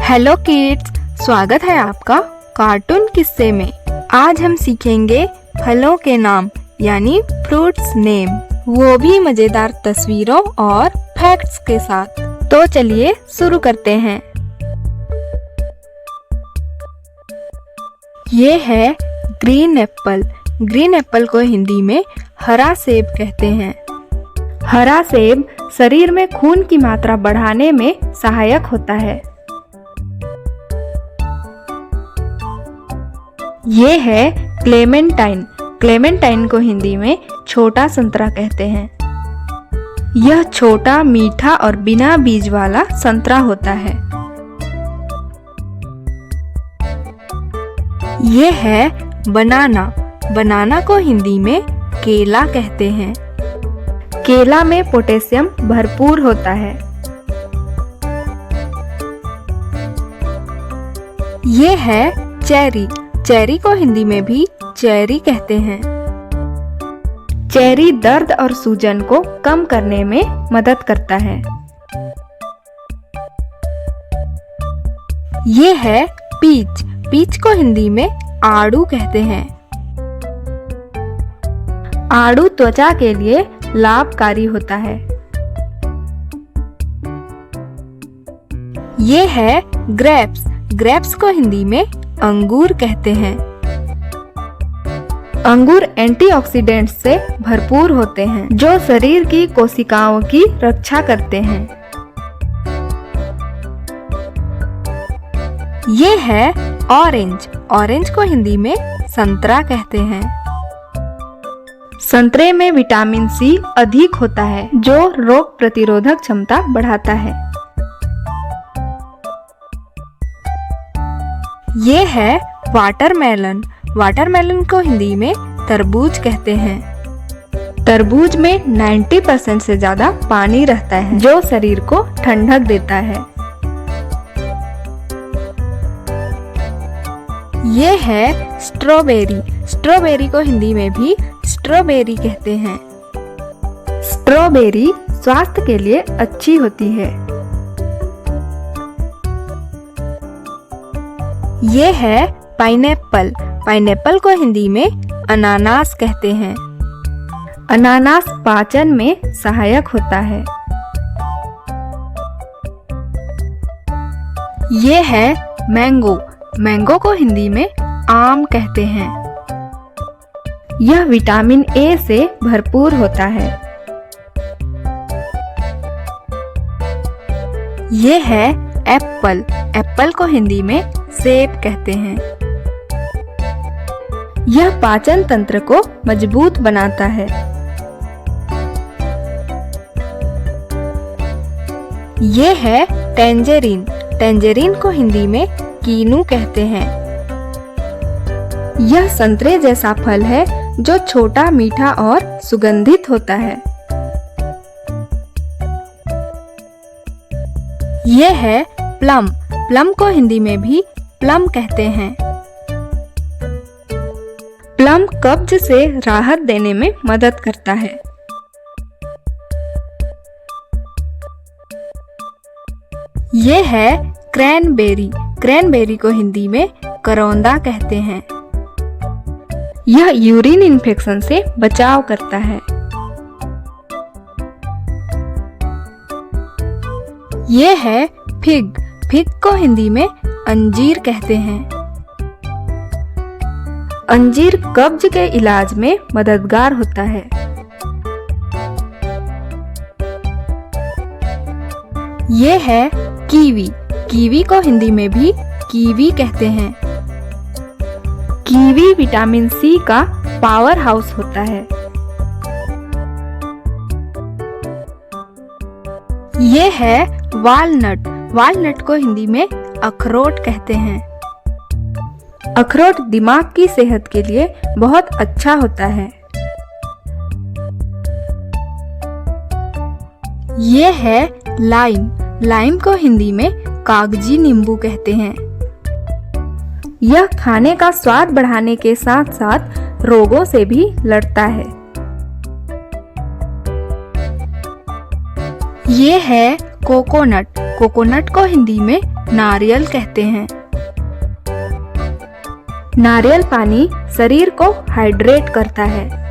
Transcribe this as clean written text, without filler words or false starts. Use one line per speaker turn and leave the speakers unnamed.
Hello kids, स्वागत है आपका कार्टून किस्से में। आज हम सीखेंगे फलों के नाम यानी फ्रूट्स नेम, वो भी मजेदार तस्वीरों और फैक्ट्स के साथ। तो चलिए शुरू करते हैं। ये है ग्रीन एप्पल। ग्रीन एप्पल को हिंदी में हरा सेब कहते हैं। हरा सेब शरीर में खून की मात्रा बढ़ाने में सहायक होता है। ये है क्लेमेंटाइन। क्लेमेंटाइन को हिंदी में छोटा संतरा कहते हैं। यह छोटा, मीठा और बिना बीज वाला संतरा होता है। ये है बनाना। बनाना को हिंदी में केला कहते हैं। केला में पोटेशियम भरपूर होता है। ये है चेरी। चेरी को हिंदी में भी चेरी कहते हैं। चेरी दर्द और सूजन को कम करने में मदद करता है। ये है पीच। पीच को हिंदी में आड़ू कहते हैं। आड़ू त्वचा के लिए लाभकारी होता है। ये है ग्रेप्स। ग्रेप्स को हिंदी में अंगूर कहते हैं। अंगूर एंटीऑक्सीडेंट्स से भरपूर होते हैं जो शरीर की कोशिकाओं की रक्षा करते हैं। ये है ऑरेंज। ऑरेंज को हिंदी में संतरा कहते हैं। संतरे में विटामिन सी अधिक होता है जो रोग प्रतिरोधक क्षमता बढ़ाता है। ये है वाटरमेलन। वाटरमेलन को हिंदी में तरबूज कहते हैं। तरबूज में 90% से ज्यादा पानी रहता है जो शरीर को ठंडक देता है। ये है स्ट्रॉबेरी। स्ट्रॉबेरी को हिंदी में भी स्ट्रॉबेरी कहते हैं। स्ट्रॉबेरी स्वास्थ्य के लिए अच्छी होती है। ये है पाइनएप्पल। पाइनएप्पल को हिंदी में अनानास कहते हैं। अनानास पाचन में सहायक होता है। ये है मैंगो। मैंगो को हिंदी में आम कहते हैं। यह विटामिन ए से भरपूर होता है। ये है एप्पल। एप्पल को हिंदी में सेब कहते हैं। यह पाचन तंत्र को मजबूत बनाता है। ये है टेंजेरिन। टेंजेरिन को हिंदी में कीनू कहते हैं। यह संतरे जैसा फल है जो छोटा, मीठा और सुगंधित होता है। ये है प्लम। प्लम को हिंदी में भी प्लम कहते हैं। प्लम कब्ज से राहत देने में मदद करता है। ये है क्रैनबेरी। क्रैनबेरी को हिंदी में करौंदा कहते हैं। यह यूरिन इन्फेक्शन से बचाव करता है। ये है फिग। फिग को हिंदी में अंजीर कहते हैं। अंजीर कब्ज के इलाज में मददगार होता है। ये है कीवी। कीवी को हिंदी में भी कीवी कहते हैं। कीवी विटामिन सी का पावर हाउस होता है। ये है वालनट। वालनट को हिंदी में अखरोट कहते हैं। अखरोट दिमाग की सेहत के लिए बहुत अच्छा होता है। ये है लाइम। लाइम को हिंदी में कागजी नींबू कहते हैं। यह खाने का स्वाद बढ़ाने के साथ साथ रोगों से भी लड़ता है। ये है कोकोनट। कोकोनट को हिंदी में नारियल कहते हैं। नारियल पानी शरीर को हाइड्रेट करता है।